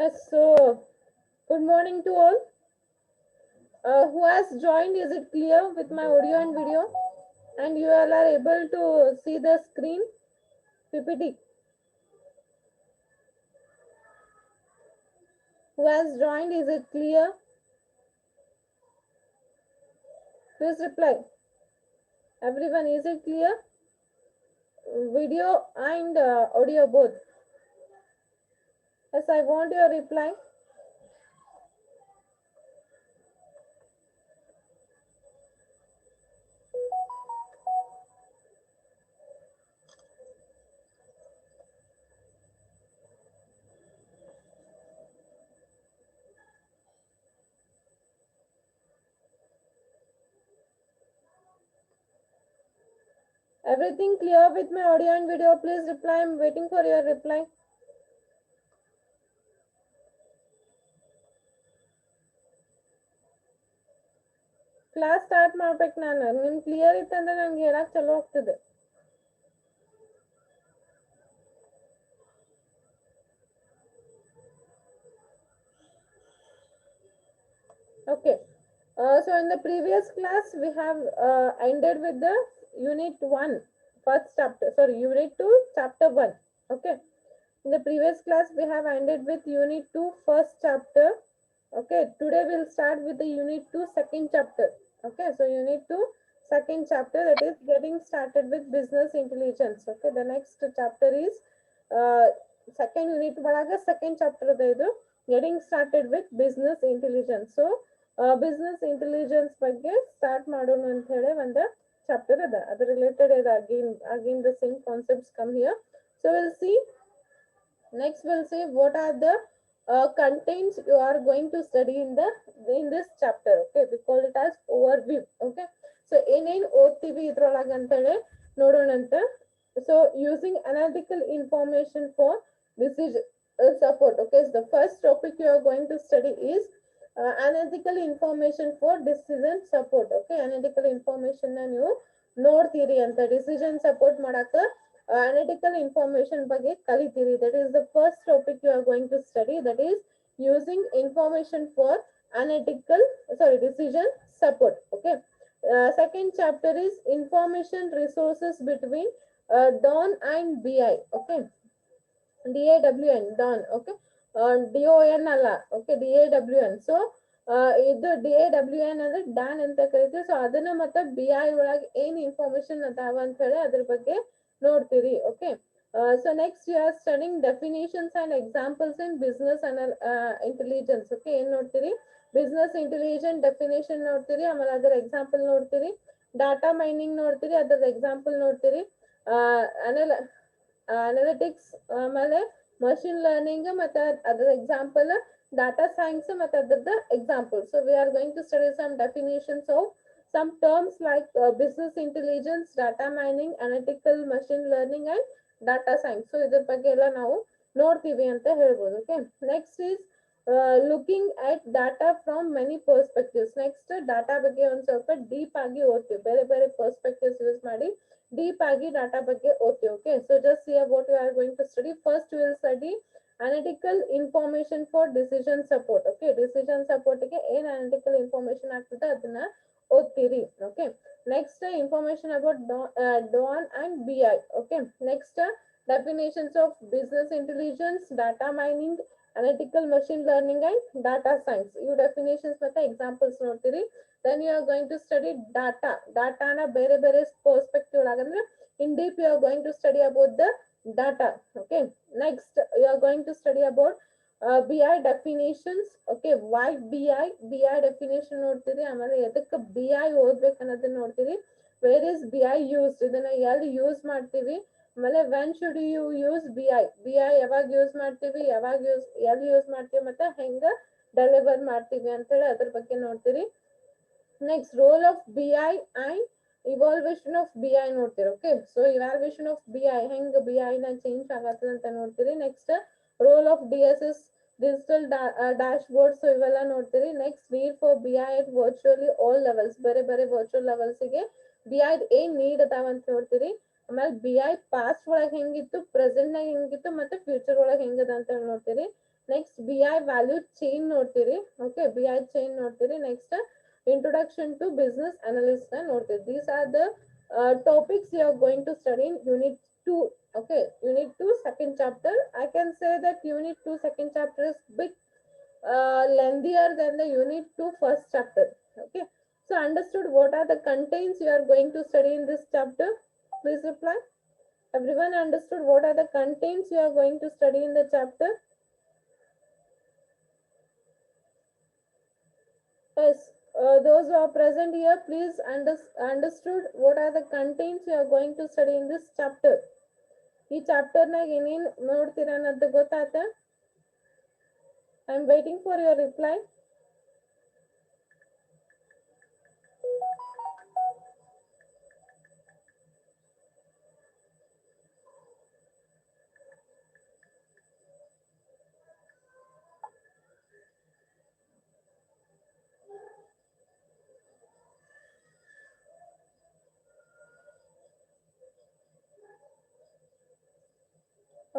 Yes, so good morning to all. Who has joined? Is it clear with my audio and video? And you all are able to see the screen PPT. Who has joined? Is it clear? Please reply. Everyone, is it clear? Video and audio both. Yes, I want your reply. Everything clear with my audio and video? Please reply. I'm waiting for your reply. Class start ಮಾಡ್ಬೇಕು ನಾನು ನಿಮ್ clear ಇತ್ತಂದ್ರೆ ನಂಗೆ ಹೇಳಕ್ ಚಲೋ ಹೋಗ್ತದೆ. Okay. So in the previous class, we have ended with the unit 1, first chapter. Sorry, unit 2, chapter 1. Okay. In the previous class, we have ended with unit 2, first chapter. Okay. Today we'll start with the unit 2, second chapter. Okay. So unit 2, second chapter, that is getting started with business intelligence. Okay. The next chapter is uh, second unit, second chapter, getting started with business intelligence. So business intelligence ಬಗ್ಗೆ start ಮಾಡೋಣ ಅಂತ ಹೇಳಿ ಒಂದು chapter ಅದ ಅದ್ರ related ಇದೆ again the same concepts come here. So will see next we'll see what are the contents you are going to study in this chapter. Okay, we call it as overview. Okay, so ಏನೇನ್ ಓದ್ತೀವಿ ಇದ್ರೊಳಗೆ ಅಂತ ಹೇಳಿ ನೋಡೋಣಂತ. So using analytical information for decision support. Okay, so the first topic you are going to study is analytical information for decision support. Okay, analytical information na ನೀವು ನೋಡ್ತೀರಿ ಅಂತ decision support ಮಾಡಾಕ analytical information ಬಗ್ಗೆ ಕಲಿತೀರಿ. That is the first topic you are going to study, that is using information for analytical decision support. Okay, second chapter is information resources between DON and BI. Okay, DAWN, DON. Okay, DON ಅಲ್ಲ. Okay, DAWN. So ಇದು DAWN ಅಂದ್ರೆ Dan ಅಂತ ಕರಿತೀವಿ. So ಅದನ್ನ ಮತ್ತೆ BI ಒಳಗೆ ಏನ್ information ಅದಾವ ಅಂತ ಹೇಳಿ ಅದ್ರ ಬಗ್ಗೆ ನೋಡ್ತೀರಿ. Okay, so next you are studying definitions and examples in business intelligence. Okay, ಏನ್ ನೋಡ್ತೀರಿ? ಬಿಸ್ನೆಸ್ ಇಂಟೆಲಿಜೆಂಟ್ ಡೆಫಿನೇಷನ್ ನೋಡ್ತೀರಿ, ಆಮೇಲೆ ಅದರ ಎಕ್ಸಾಂಪಲ್ ನೋಡ್ತೀರಿ. ಡಾಟಾ ಮೈನಿಂಗ್ ನೋಡ್ತೀರಿ, ಅದರ ಎಕ್ಸಾಂಪಲ್ ನೋಡ್ತೀರಿ. ಅನಾಲಿಟಿಕ್ಸ್, ಆಮೇಲೆ ಮಷಿನ್ ಲರ್ನಿಂಗ್, ಮತ್ತೆ ಅದರ ಎಕ್ಸಾಂಪಲ್ ಡಾಟಾ ಸೈನ್ಸ್, ಮತ್ತೆ ಅದರದ example. So we are going to study some definitions of some terms like business intelligence, data mining, analytical machine learning and data science. So ಇದ್ರ ಬಗ್ಗೆ ಎಲ್ಲ ನಾವು ನೋಡ್ತೀವಿ ಅಂತ ಹೇಳ್ಬೋದು. Okay, next is looking at data from many perspectives. Next data ಬಗ್ಗೆ ಒಂದ್ ಸ್ವಲ್ಪ ಡೀಪ್ ಆಗಿ ಓದ್ತೀವಿ, ಬೇರೆ ಬೇರೆ ಪರ್ಸ್ಪೆಕ್ಟಿವ್ಸ್ ಯೂಸ್ ಮಾಡಿ ಡೀಪ್ ಆಗಿ ಡಾಟಾ ಬಗ್ಗೆ ಓದ್ತೀವಿ. Okay, so just here what you are going to study. First will study analytical information for decision support. Okay, decision support ಗೆ ಏನ್ analytical information ಆಗ್ತದೆ ಅದನ್ನ ಓದ್ತೀರಿ. Okay, next information about DON and BI. Okay, next definitions of business intelligence, data mining, analytical machine learning and data science. ಇವು definitions ಮತ್ತೆ examples ನೋಡ್ತೀರಿ. then you are going to study ಡಾಟಾನ ಬೇರೆ ಬೇರೆ perspective ಒಳಗಂದ್ರೆ in deep you are going to study about the data. Okay, next you are going to study about BI definitions. Okay, why BI definition ನೋಡ್ತೀರಿ, ಆಮೇಲೆ ಎದಕ್ಕೆ BI ಓದ್ಬೇಕು ಅನ್ನೋದನ್ನ ನೋಡ್ತೀರಿ. Where is BI used, ಇದನ್ನ ಎಲ್ಲಿ ಯೂಸ್ ಮಾಡ್ತೀವಿ, ಆಮೇಲೆ when should you use BI ಯಾವಾಗ ಯೂಸ್ ಮಾಡ್ತೀವಿ, ಎಲ್ಲಿ ಯೂಸ್ ಮಾಡ್ತೀವಿ, ಮತ್ತೆ ಹೆಂಗ ಡೆಲಿವರ್ ಮಾಡ್ತೀವಿ ಅಂತೇಳಿ ಅದ್ರ ಬಗ್ಗೆ ನೋಡ್ತೀರಿ. Next role of BI and evaluation of BI ನೋಡ್ತೀರಿ. Okay, so evaluation of BI ಹೆಂಗ್ BI ನ ಚೇಂಜ್ ಆಗತ್ತದ ಅಂತ ನೋಡ್ತೀರಿ. Next role of DSS, digital dash board. So ಇವೆಲ್ಲ ನೋಡ್ತೀರಿ. Next need for BI at virtually all levels, ಬೇರೆ ಬೇರೆ ವರ್ಚುವಲ್ ಲೆವೆಲ್ಸ್ ಗೆ BI ಏನ್ ನೀಡ್ ಅದಾವ ಅಂತ ನೋಡ್ತೀರಿ. ಆಮೇಲೆ BI ಪಾಸ್ಟ್ ಒಳಗೆ ಹೆಂಗಿತ್ತು, ಪ್ರೆಸೆಂಟ್ ನಾಗ ಹೆಂಗಿತ್ತು, ಮತ್ತೆ ಫ್ಯೂಚರ್ ಒಳಗೆ ಹೆಂಗದ ಅಂತ ನೋಡ್ತೀರಿ. Next BI value chain ನೋಡ್ತೀರಿ. Okay, BI chain ನೋಡ್ತೀರಿ. Next introduction to business analyst ನೋಡ್ತೀರಿ. These are the topics you are going to study in unit 2. Okay, unit 2 second chapter. I can say that unit 2 second chapter is bit lengthier than the unit 2 first chapter. Okay, so understood what are the contents you are going to study in this chapter? Please reply. Everyone understood what are the contents you are going to study in the chapter? Yes, those who are present here, please understood what are the contents you are going to study in this chapter. ಈ ಚಾಪ್ಟರ್ನಾಗ ಏನೇನು ನೋಡ್ತೀರ ಅನ್ನೋದು ಗೊತ್ತಾತ? I am waiting for your reply.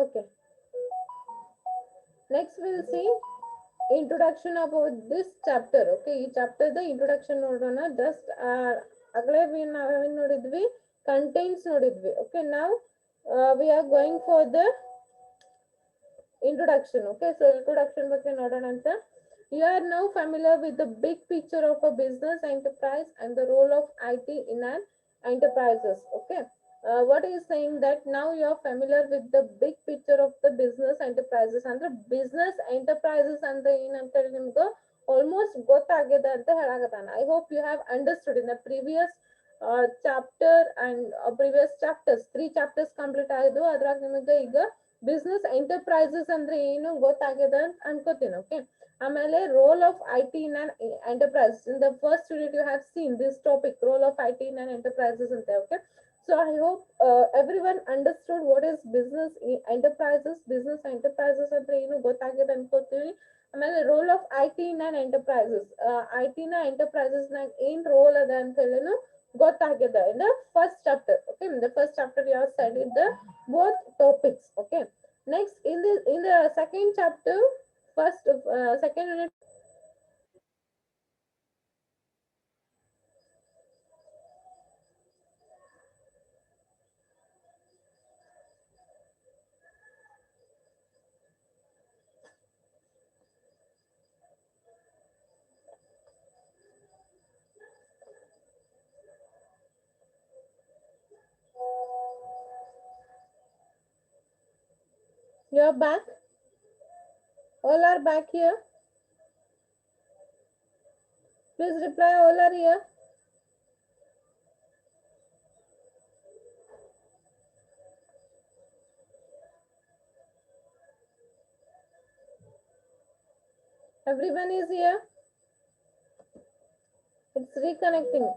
Okay. Next we'll see introduction about this chapter. Okay, ಈ chapter the introduction ನೋಡೋಣ. Just ಆಗಲೇ ನಾವೇನ್ ನೋಡಿದ್ವಿ, contents ನೋಡಿದ್ವಿ. Okay, now we are going for the introduction. Okay, so introduction ಬಗ್ಗೆ ನೋಡೋಣ ಅಂತ. You are now familiar with the big picture of a business enterprise and the role of IT in an enterprises. Okay, what is saying that now you are familiar with the big picture of the business enterprises. ಅಂದ್ರೆ business enterprises ಅಂದ್ರೆ ಏನಂತ ನಿಮ್ಗೆ almost ಗೊತ್ತಾಗಿದೆ ಅಂತ ಹೇಳಾಗತ್ತಾನ. I hope you have understood in the previous chapter and previous chapters 3 chapters complete ಆಗಿದ್ವು. ಅದ್ರಾಗ ನಿಮಗೆ ಈಗ ಬಿಸ್ನೆಸ್ ಎಂಟರ್ಪ್ರೈಸಸ್ ಅಂದ್ರೆ ಏನು ಗೊತ್ತಾಗಿದೆ ಅಂತ ಅನ್ಕೋತೀನಿ. ಓಕೆ, ಆಮೇಲೆ role of I T in an enterprise. In the first unit you have seen this topic, role of I T in an enterprises ಅಂತ. Okay, so I hope everyone understood what is business enterprises. Business enterprises ಅಂದ್ರೆ ಏನು ಗೊತ್ತಾಗಿದೆ ಅನ್ಕೋತೀವಿ. ಆಮೇಲೆ role of I T in an enterprises, I T ನ enterprises ನಾಗ ಏನ್ roll ಅದ ಅಂತ ಹೇಳಿ ಗೊತ್ತಾಗಿದೆ in the first chapter. Okay, in the first chapter you have studied the both topics. Okay, next in the second chapter, first second unit. You are back, all are back here. Please reply, all are here. Everyone is here. It's reconnecting.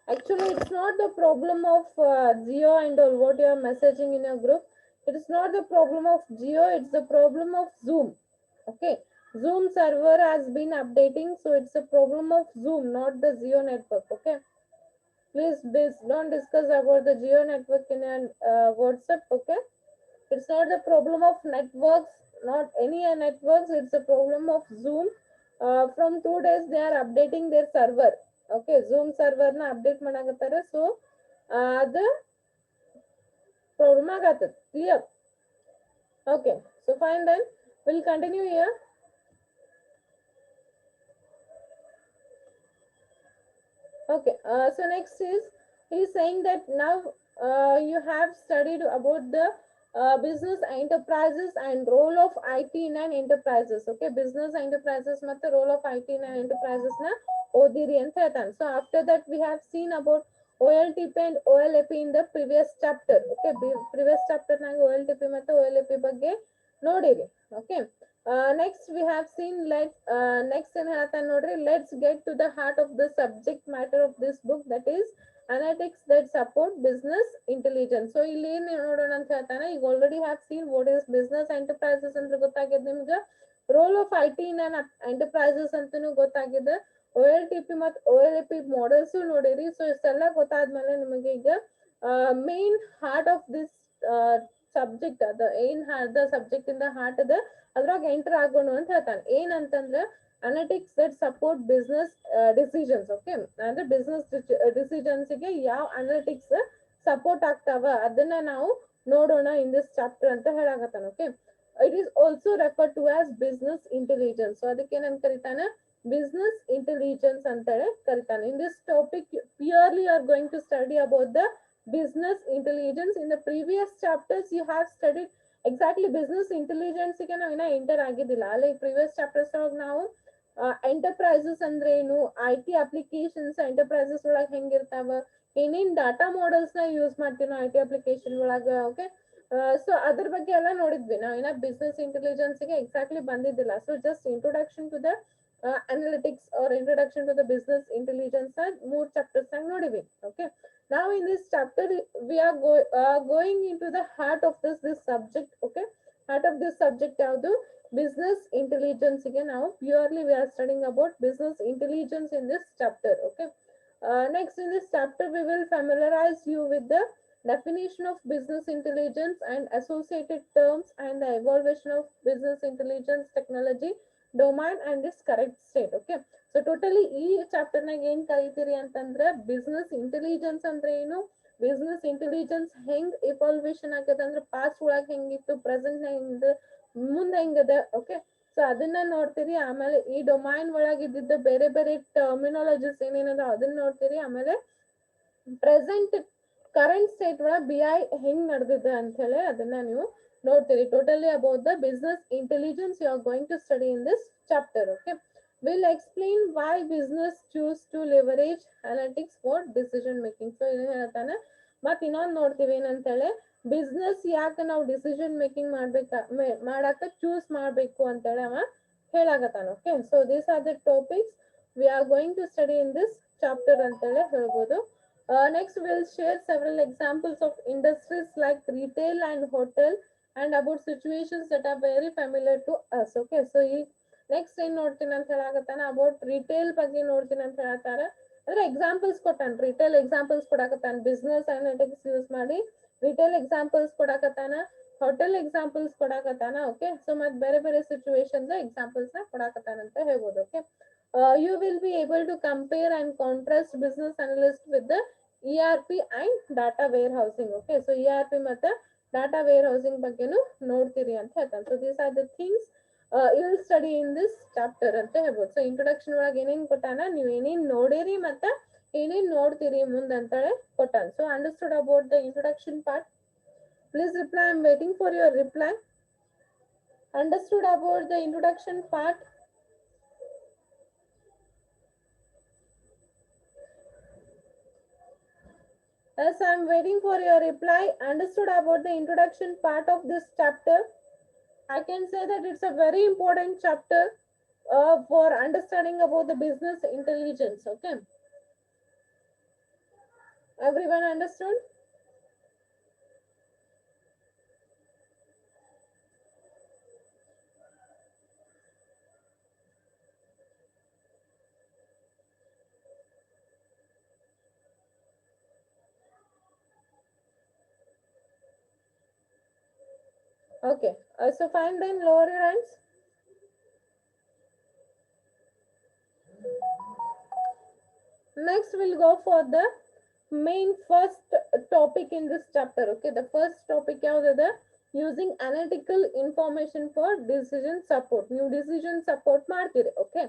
Actually, it's not the problem of Geo and all what you are messaging in your group. It is not the problem of Geo, it's the problem of Zoom. Okay, Zoom server has been updating, so it's a problem of Zoom, not the Geo network. Okay, please don't discuss about the Geo network in your WhatsApp. Okay, it's not the problem of networks, not any networks, it's a problem of Zoom. From 2 days they are updating their server. Okay, Zoom server na update ಮಾಡಾಕತ್ತಾರ. So ಅದು problem ಆಗತ್ತದ. Clear? Okay, so fine, then we'll continue here. Okay, so next is he's saying that now you have studied about the business enterprises and role of IT in an enterprises. Okay, business enterprises ಮತ್ತೆ role of IT in an enterprises na ಓದಿರಿ ಅಂತ ಹೇಳ್ತಾನೆ. So after that we have seen about OLTP and OLAP in the previous chapter. Okay, previous chapter ನಾಗ OLTP ಮತ್ತೆ OLAP ಬಗ್ಗೆ ನೋಡಿರಿ. Okay, next we have seen next ಏನ್ ಹೇಳ್ತಾನೆ ನೋಡ್ರಿ, let's get to the heart of the subject matter of this book, that is analytics that support business intelligence. So ಇಲ್ಲಿ ಏನ್ ನೋಡೋಣ ಅಂತ ಹೇಳ್ತಾನೆ, ಈಗ already have seen what is business enterprises ಅಂದ್ರೆ ಗೊತ್ತಾಗಿದೆ ನಿಮ್ಗೆ, roll of I T in enterprises ಅಂತಾನು ಗೊತ್ತಾಗಿದೆ, OLTP ಮತ್ತು OLAP ಮಾಡೆಲ್ಸ್ ನೋಡಿರಿ. ಸೊ ಇಷ್ಟೆಲ್ಲ ಗೊತ್ತಾದ್ಮೇಲೆ ನಿಮಗೆ ಈಗ main heart of this subject ಅದು ಏನ್ ಅದ ಸಬ್ಜೆಕ್ಟ್ ಇಂದ ಹಾರ್ಟ್ ಅದ ಅದ್ರಾಗ ಎಂಟರ್ ಆಗೋಣ ಅಂತ ಹೇಳ್ತಾನೆ. ಏನಂತಂದ್ರ analytics that support business decisions. Okay, ಅಂದ್ರೆ ಬಿಸ್ನೆಸ್ ಡಿಸಿಷನ್ಸ್ ಗೆ ಯಾವ ಅನಲಿಟಿಕ್ಸ್ ಸಪೋರ್ಟ್ ಆಗ್ತಾವ ಅದನ್ನ ನಾವು ನೋಡೋಣ ಇನ್ ದಿಸ್ ಚಾಪ್ಟರ್ ಅಂತ ಹೇಳಾಕತ್ತಾನ. Okay, it is also refer to as business intelligence. So ಅದಕ್ಕೆ ಏನಂತ ಕರಿತಾನೆ, ಬಿಸ್ನೆಸ್ ಇಂಟೆಲಿಜೆನ್ಸ್ ಅಂತೇಳಿ ಕರಿತಾನೆ. In this topic purely are going to study about the business intelligence. In the previous chapters you have studied exactly business intelligence ಗೆ ನಾವು ಇನ್ನ enter ಆಗಿದ್ದಿಲ್ಲ. ಅಲ್ಲಿ previous chapters ಒಳಗೆ ನಾವು ಎಂಟರ್ಪ್ರೈಸಸ್ ಅಂದ್ರೆ ಏನು, IT ಅಪ್ಲಿಕೇಶನ್ಸ್ ಎಂಟರ್ಪ್ರೈಸಸ್ ಒಳಗೆ ಹೆಂಗಿರ್ತಾವ, ಏನೇನ್ ಡಾಟಾ ಮಾಡೆಲ್ಸ್ ನ ಯೂಸ್ ಮಾಡ್ತೀವಿ ನಾವು IT ಅಪ್ಲಿಕೇಶನ್ ಒಳಗ. ಓಕೆ, ಸೊ ಅದ್ರ ಬಗ್ಗೆ ಎಲ್ಲ ನೋಡಿದ್ವಿ ನಾವು. ಇನ್ನ ಬಿಸ್ನೆಸ್ ಇಂಟೆಲಿಜೆನ್ಸ್ ಗೆ ಎಕ್ಸಾಕ್ಟ್ಲಿ ಬಂದಿದ್ದಿಲ್ಲ. So just introduction to the analytics or introduction to the business intelligence ಮೂರ್ ಚಾಪ್ಟರ್ಸ್ ಆಗಿ ನೋಡಿವಿ. Okay, now in this chapter we are going into the heart of this subject. Okay, heart of this subject ಯಾವುದು, business intelligence ಗೆ ನಾವು purely we are studying about business intelligence in this chapter. Okay, next in this chapter we will familiarize you with the definition of business intelligence and associated terms and the evaluation of business intelligence technology domain and its correct state. Okay, so totally ಈ chapter ನಾಗ ಏನ್ ಕಲಿತೀರಿ ಅಂತಂದ್ರೆ business intelligence ಅಂದ್ರೆ ಏನು, business intelligence ಹೆಂಗ್ evaluation ಆಗದ ಅಂದ್ರೆ past ಒಳಗ್ ಹೆಂಗಿತ್ತು, ಪ್ರೆಸೆಂಟ್ ಹೆಂಗ್, ಮುಂದೆ ಹೆಂಗದ. ಓಕೆ, ಸೊ ಅದನ್ನ ನೋಡ್ತೀರಿ. ಆಮೇಲೆ ಈ ಡೊಮೈನ್ ಒಳಗ್ ಇದ್ದಿದ್ದ ಬೇರೆ ಬೇರೆ ಟರ್ಮಿನಾಲಜೀಸ್ ಏನೇನದ ಅದನ್ನ ನೋಡ್ತೀರಿ. ಆಮೇಲೆ ಪ್ರೆಸೆಂಟ್ ಕರೆಂಟ್ ಸ್ಟೇಟ್ ಒಳಗ್ BI ಹೆಂಗ್ ನಡೆದಿದೆ ಅಂತ ಹೇಳಿ ಅದನ್ನ ನೀವು ನೋಡ್ತೀರಿ. Totally about the business intelligence you are going to study in this chapter. Okay, will explain why business choose to leverage analytics for decision making. So ಏನು ಹೇಳ್ತಾನೆ, ಮತ್ ಇನ್ನೊಂದು ನೋಡ್ತೀವಿ ಏನಂತ ಹೇಳಿ, ಬಿಸ್ನೆಸ್ ಯಾಕೆ ನಾವು ಡಿಸಿಷನ್ ಮೇಕಿಂಗ್ ಮಾಡಾಕ ಚೂಸ್ ಮಾಡ್ಬೇಕು ಅಂತೇಳಿ ಅವ ಹೇಳಾಕತ್ತಾನ. Okay, so these are the topics we are going to study in this chapter ಅಂತೇಳಿ ಹೇಳ್ಬೋದು. Next will share several examples of industries like retail and hotel and about situations that are very familiar to us. Okay, so ಈ next ಏನ್ ನೋಡ್ತೀನಿ ಅಂತ ಹೇಳಾಕತ್ತಾನ, about retail ಬಗ್ಗೆ ನೋಡ್ತೀನಿ ಅಂತ ಹೇಳ್ತಾರ. ಅಂದ್ರೆ ಎಕ್ಸಾಂಪಲ್ಸ್ ಕೊಟ್ಟಾನ, ರಿಟೇಲ್ ಎಕ್ಸಾಂಪಲ್ಸ್ ಕೊಡಾಕತ್ತಾನ. ಬಿಸ್ನೆಸ್ ಅನಾಲಿಟಿಕ್ಸ್ ಯೂಸ್ ಮಾಡಿ ರಿಟೇಲ್ ಎಕ್ಸಾಂಪಲ್ಸ್ ಕೊಡಾಕತ್ತಾನ, ಹೋಟೆಲ್ ಎಕ್ಸಾಂಪಲ್ಸ್ ಕೊಡಾಕತ್ತಾನ. ಓಕೆ, ಸೊ ಮತ್ ಬೇರೆ ಬೇರೆ ಸಿಚುವೇಶನ್ ಎಕ್ಸಾಂಪಲ್ಸ್ ನ ಕೊಡಾಕತ್ತಾನ ಅಂತ ಹೇಳ್ಬೋದು. Okay, you will be able to compare and contrast business analyst with the ERP and data warehousing. Okay, so ERP ಮತ್ತೆ ಡಾಟಾ ವೇರ್ ಹೌಸಿಂಗ್ ಬಗ್ಗೆನು ನೋಡ್ತೀರಿ ಅಂತ ಹೇಳ್ತಾನೆ. So these are the things you will study in this chapter ಅಂತ ಹೇಳ್ಬೋದು. So introduction ಒಳಗೆ ಏನೇನ್ ಕೊಟ್ಟಾನ, ನೀವು ಏನೇನ್ ನೋಡಿರಿ ಮತ್ತೆ ಏನೇನ್ ನೋಡ್ತೀರಿ ಮುಂದೆ ಅಂತೇಳಿ ಕೊಟ್ಟಾನ. So understood about the introduction part? Please reply, I am waiting for your reply. Understood about the introduction part? Yes, I am waiting for your reply. Understood about the introduction part of this chapter? I can say that it's a very important chapter for understanding about the business intelligence. Okay, everyone understood? Okay, so fine then, lower your hands. Next we'll go for the main first topic in this chapter. Okay, the first topic ಯಾವ್ದಿದೆ, using analytical information for decision support. ನೀವು decision support ಮಾಡ್ತೀರಿ. Okay,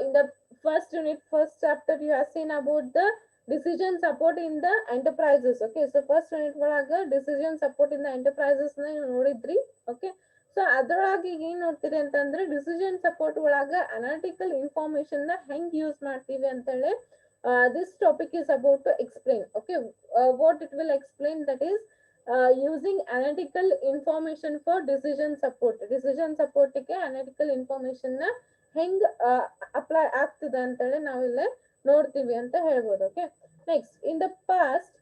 in the first unit, first chapter you have seen about the decision support in the enterprises. Okay, so first unit ಒಳಗ decision support in the enterprises ನ ನೋಡಿದ್ರಿ. Okay, so ಅದ್ರೊಳಗೆ ಈಗ ಏನ್ ನೋಡ್ತೀರಿ ಅಂತಂದ್ರೆ ಡಿಸಿಷನ್ ಸಪೋರ್ಟ್ ಒಳಗ ಅನಾಲಿಟಿಕಲ್ ಇನ್ಫಾರ್ಮೇಶನ್ ನ ಹೆಂಗ್ ಯೂಸ್ ಮಾಡ್ತೀವಿ ಅಂತೇಳಿ this topic is about to explain. Okay, what it will explain, that is using analytical information for decision support. Decision support ಗೆ analytical information ನ ಹೆಂಗ್ ಅಪ್ಲೈ ಆಗ್ತದೆ ಅಂತೇಳಿ ನಾವಿಲ್ಲಿ ನೋಡ್ತೀವಿ ಅಂತ ಹೇಳ್ಬೋದು. Okay, next, in the past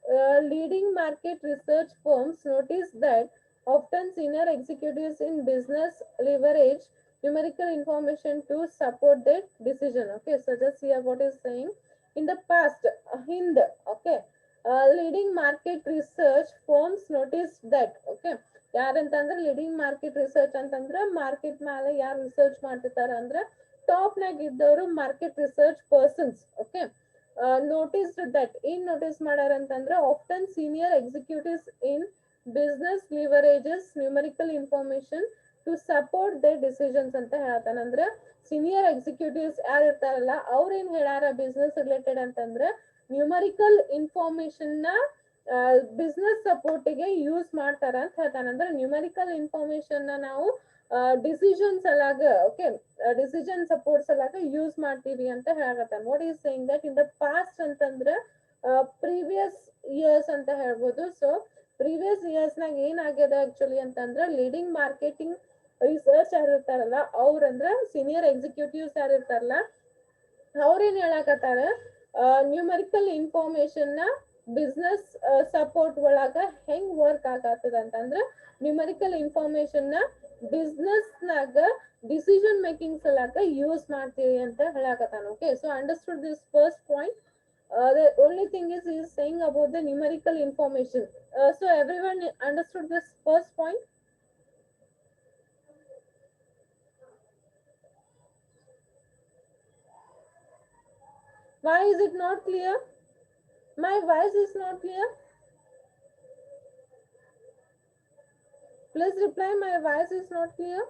leading market research firms notice that often senior executives in business leverage numerical information to support their decision. Okay, so just here what is saying, in the past, hind, okay, leading market research firms noticed that. Okay, ಯಾರಂತಂದ್ರೆ leading market research ಅಂತಂದ್ರೆ market ಮೇಲೆ ಯಾರು research ಮಾಡ್ತಿರ್ತಾರ ಅಂದ್ರೆ top ನಾಗ ಇದ್ದವರು market research persons. Okay, noticed that ಏನ್ notice ಮಾಡ್ಯಾರ ಅಂತಂದ್ರೆ often senior executives in business leverages numerical information to support the decisions ಅಂತ ಹೇಳ್ತಾನೆ. ಅಂದ್ರೆ ಸೀನಿಯರ್ ಎಕ್ಸಿಕ್ಯೂಟಿವ್ಸ್ ಯಾರು ಇರ್ತಾರಲ್ಲ ಅವ್ರ ಏನ್ ಹೇಳ್ಯಾರ ಬಿಸ್ನೆಸ್ ರಿಲೇಟೆಡ್ ಅಂತಂದ್ರೆ ನ್ಯೂಮರಿಕಲ್ ಇನ್ಫಾರ್ಮೇಶನ್ ನ ಬಿಸ್ನೆಸ್ ಸಪೋರ್ಟಿಗೆ ಯೂಸ್ ಮಾಡ್ತಾರ ಅಂತ ಹೇಳ್ತಾನೆ. ಅಂದ್ರೆ ನ್ಯೂಮರಿಕಲ್ ಇನ್ಫಾರ್ಮೇಶನ್ ನ ನಾವು ಡಿಸಿಷನ್ ಸಲಾಗ, ಓಕೆ, ಡಿಸಿಷನ್ ಸಪೋರ್ಟ್ ಸಲಾಗ ಯೂಸ್ ಮಾಡ್ತೀವಿ ಅಂತ ಹೇಳಕತ್ತಾನ. What is saying that in the past ಅಂತಂದ್ರೆ ಪ್ರೀವಿಯಸ್ ಇಯರ್ಸ್ ಅಂತ ಹೇಳ್ಬೋದು. ಸೊ ಪ್ರೀವಿಯಸ್ ಇಯರ್ಸ್ ನಾಗ ಏನಾಗ್ಯದ ಆಕ್ಚುಲಿ ಅಂತಂದ್ರೆ ಲೀಡಿಂಗ್ ಮಾರ್ಕೆಟಿಂಗ್ ರಿಸರ್ಚ್ ಯಾರು ಇರ್ತಾರಲ್ಲ ಅವ್ರಂದ್ರ ಸೀನಿಯರ್ ಎಕ್ಸಿಕ್ಯೂಟಿವ್ಸ್ ಯಾರು ಇರ್ತಾರಲ್ಲ ಅವ್ರೇನ್ ಹೇಳಕತ್ತಾರ, ನ್ಯೂಮರಿಕಲ್ ಇನ್ಫಾರ್ಮೇಶನ್ ನ ಬಿಸ್ನೆಸ್ ಸಪೋರ್ಟ್ ಒಳಗ ಹೆಂಗ್ ವರ್ಕ್ ಆಗತ್ತದ ಅಂತಂದ್ರ ನ್ಯೂಮರಿಕಲ್ ಇನ್ಫಾರ್ಮೇಶನ್ ನ ಬಿಸ್ನೆಸ್ ನಾಗ ಡಿಸಿಷನ್ ಮೇಕಿಂಗ್ ಸಲಾಗ ಯೂಸ್ ಮಾಡ್ತೀವಿ ಅಂತ ಹೇಳಕತ್ತಾನ. Okay, so understood this first point. The only thing is he is saying about the numerical information. So everyone understood this first point. Why is it not clear? My voice is not clear. Please reply, my voice is not clear.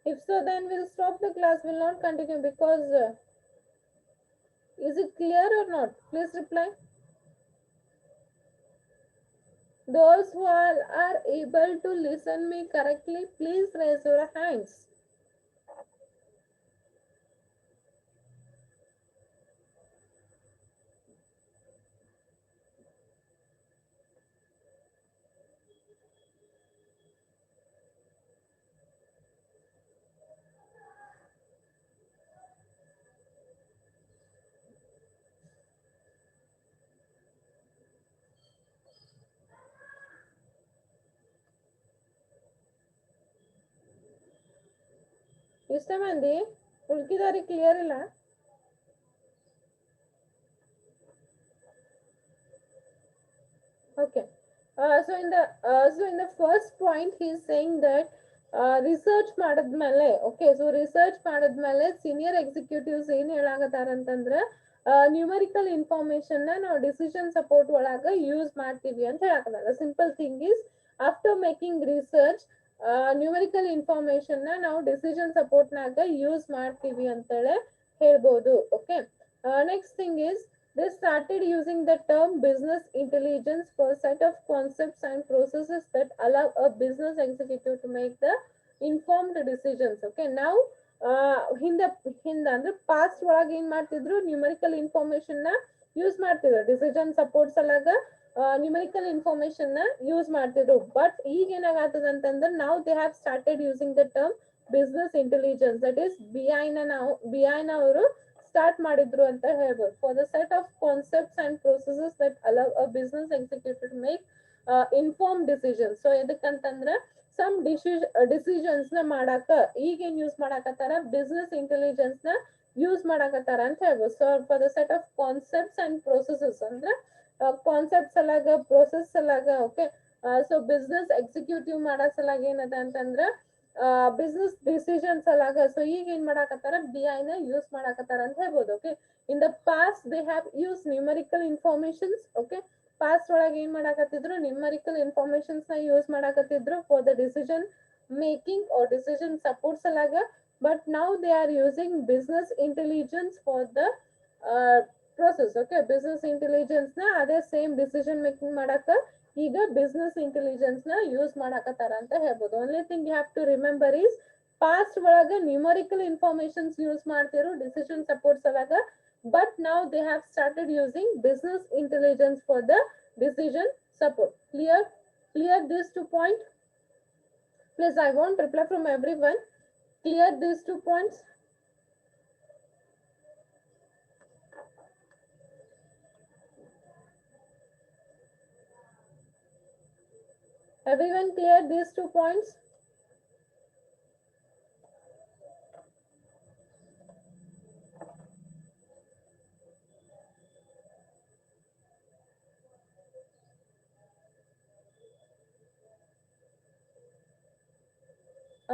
If so, then we'll stop the class, will not continue because is it clear or not? Please reply. Those who are able to listen me correctly, please raise your hands. ಇಷ್ಟ ಮಂದಿ ಉಳ್ಕಿದವ್ರಿಗೆ clear ಇಲ್ಲ. Okay, so in the first point he is saying that research ಮಾಡಿದ್ಮೇಲೆ, okay, so research ಮಾಡಿದ್ಮೇಲೆ senior executives ಏನ್ ಹೇಳಾಕತ್ತಾರ ಅಂತಂದ್ರ numerical information ನ ನಾವು decision support ಒಳಗ ಯೂಸ್ ಮಾಡ್ತೀವಿ ಅಂತ ಹೇಳಾಕತ್ತಾರ. Simple thing is after making research numerical information ನ ನಾವು ಡಿಸಿಷನ್ ಸಪೋರ್ಟ್ ನಾಗ ಯೂಸ್ ಮಾಡ್ತೀವಿ ಅಂತೇಳಿ ಹೇಳ್ಬೋದು. Okay, next thing is they started using the term business intelligence for a set of concepts and processes that allow a business executive to make the informed decisions. Okay, now ಹಿಂದ ಅಂದ್ರೆ past ಒಳಗೆ ಏನ್ ಮಾಡ್ತಿದ್ರು, numerical information ನ use ಮಾಡ್ತಿದ್ರು decision support ಸಲಾಗ numerical information ನ use ಮಾಡ್ತಿದ್ರು. ಬಟ್ ಈಗ ಏನಾಗತ್ತದ ಅಂತಂದ್ರೆ ನಾವು they have started using the term business intelligence, that is BI ನ ಅವರು ಸ್ಟಾರ್ಟ್ ಮಾಡಿದ್ರು ಅಂತ ಹೇಳ್ಬೋದು. For the set of concepts and processes that allow a business executive make inform decision. So ಎದಕ್ಕಂತಂದ್ರ ಸಮ್ ಡಿಸಿಷನ್ಸ್ ನ ಮಾಡಾಕ ಈಗ ಏನ್ ಯೂಸ್ ಮಾಡಾಕತ್ತಾರ, ಬಿಸ್ನೆಸ್ ಇಂಟೆಲಿಜೆನ್ಸ್ ನ ಯೂಸ್ ಮಾಡಾಕತ್ತಾರ ಅಂತ ಹೇಳ್ಬೋದು. So for the set of concepts and processes ಅಂದ್ರೆ ಕಾನ್ಸೆಪ್ಟ್ ಸಲಾಗ ಪ್ರೊಸೆಸ್ ಸಲಾಗ. ಓಕೆ, ಸೊ ಬಿಸ್ನೆಸ್ ಎಕ್ಸಿಕ್ಯೂಟಿವ್ ಮಾಡೋ ಸಲಾಗ ಏನದ ಅಂತಂದ್ರ ಬಿಸ್ನೆಸ್ ಡಿಸಿಷನ್ಸ್ ಸಲಾಗ. ಸೊ ಈಗ ಏನ್ ಮಾಡಾಕತ್ತಾರ, BI ನ ಯೂಸ್ ಮಾಡಾಕತ್ತಾರ ಅಂತ ಹೇಳ್ಬೋದು. Okay, in the past they have use numerical informations. Okay, past ಒಳಗೆ ಏನ್ ಮಾಡಾಕತ್ತಿದ್ರು, ನ್ಯೂಮರಿಕಲ್ ಇನ್ಫಾರ್ಮೇಶನ್ಸ್ ನ ಯೂಸ್ ಮಾಡಾಕತ್ತಿದ್ರು for the decision making or decision support ಸಲಾಗ. But now they are using business intelligence for the process. Okay, business intelligence ನ ಅದೇ same decision making ಮಾಡಾಕ ಈಗ ಬಿಸ್ನೆಸ್ ಇಂಟೆಲಿಜೆನ್ಸ್ ನ ಯೂಸ್ ಮಾಡಾಕತ್ತಾರ ಅಂತ ಹೇಳ್ಬೋದು. Only thing you have to remember is past ಒಳಗ ನ್ಯೂಮರಿಕಲ್ ಇನ್ಫಾರ್ಮೇಶನ್ಸ್ ಯೂಸ್ ಮಾಡ್ತಿರೋ ಡಿಸಿಷನ್ ಸಪೋರ್ಟ್ ಸಲಾಗ. But now they have started using business intelligence for the decision support. Clear these 2 points. Please, I want reply from everyone. Clear these 2 points. Everyone clear these 2 points.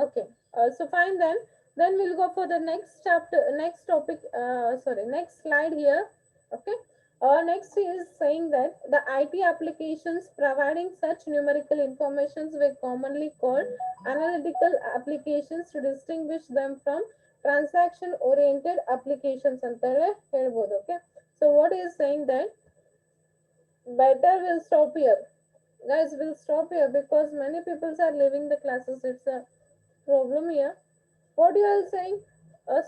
Okay. So fine then. Then we'll go for the next chapter, next topic. Next slide here. Okay. Next is saying that the IT applications providing such numerical informations were commonly called analytical applications to distinguish them from transaction-oriented applications. ಅಂತಾನೆ ಹೇಳ್ಬೋದು. Okay. So what is saying that better will stop here. Guys, will stop here because many people are leaving the classes. It's a problem here. What you are saying?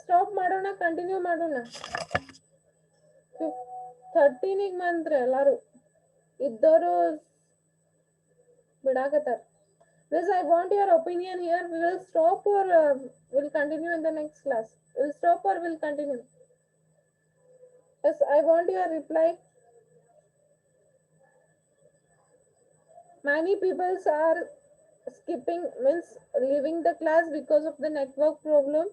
Stop ಮಾಡೋಣ continue ಮಾಡೋಣ 13 ಮಂತ್ರ ಎಲ್ಲಾರು ಇದ್ದವರು ಬಿಡಾಕತ್ತಾರ. This I want your opinion here. We will stop or will continue in the next class. Will stop or will continue? Yes, I want your reply. Many people are skipping, means leaving the class because of the network problem.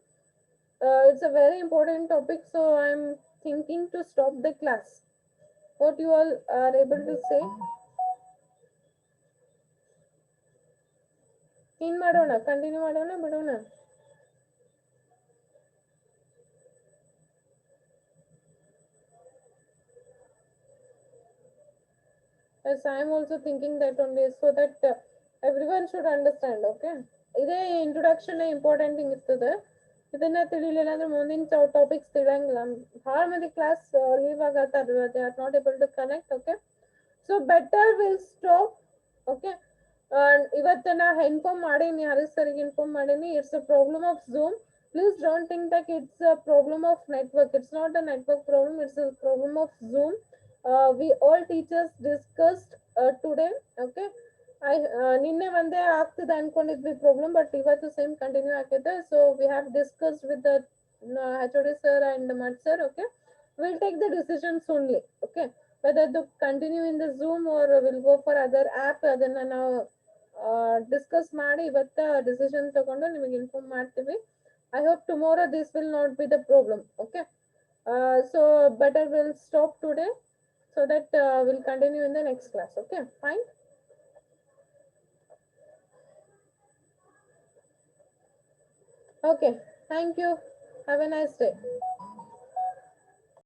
It's a very important topic, so I'm thinking to stop the class. What you all are able to say? In ಮಾಡೋಣ continue ಮಾಡೋಣ ಬಿಡೋಣ. Yes, I am also thinking that only, so that everyone should understand. Okay, ಇದೇ introduction important thing ಇರ್ತದೆ. ಇದನ್ನ ತಿಳಿಲಿಲ್ಲ ಅಂದ್ರೆ ಮುಂದಿನ topics ತಿಳಿಯಂಗಿಲ್ಲ. ಭಾಳ ಮಂದಿ ಕ್ಲಾಸ್ ಲೀವ್ ಆಗತ್ತಾರ, they are not able to connect. Okay, so better will stop. Okay, ಇವತ್ತು ನಾ ಇನ್ಫಾರ್ಮ್ ಮಾಡೀನಿ, ಹರೀಶ್ ಸರ್ಗೆ ಇನ್ಫಾರ್ಮ್ ಮಾಡೀನಿ. It's a problem of Zoom. Please don't think that it's a problem of network. It's not a network problem. It's a problem of Zoom. We all teachers discussed today. Okay. ನಿನ್ನೆ ಒಂದೇ ಆಗ್ತದೆ ಅನ್ಕೊಂಡಿದ್ವಿ problem, but ಇವತ್ತು same continue ಆಗ್ತದೆ. So we have discussed with the HOD sir and Mat sir. Okay, we'll take the decisions only. Okay, whether to continue in the Zoom or we'll go for other app, ಅದನ್ನ ನಾವು discuss ಮಾಡಿ ಇವತ್ತ decision ತಗೊಂಡು ನಿಮಗೆ inform ಮಾಡ್ತೀವಿ. I hope tomorrow this will not be the problem. Okay, so better we'll stop today so that we'll continue in the next class. Okay, fine. Okay, thank you. Have a nice day.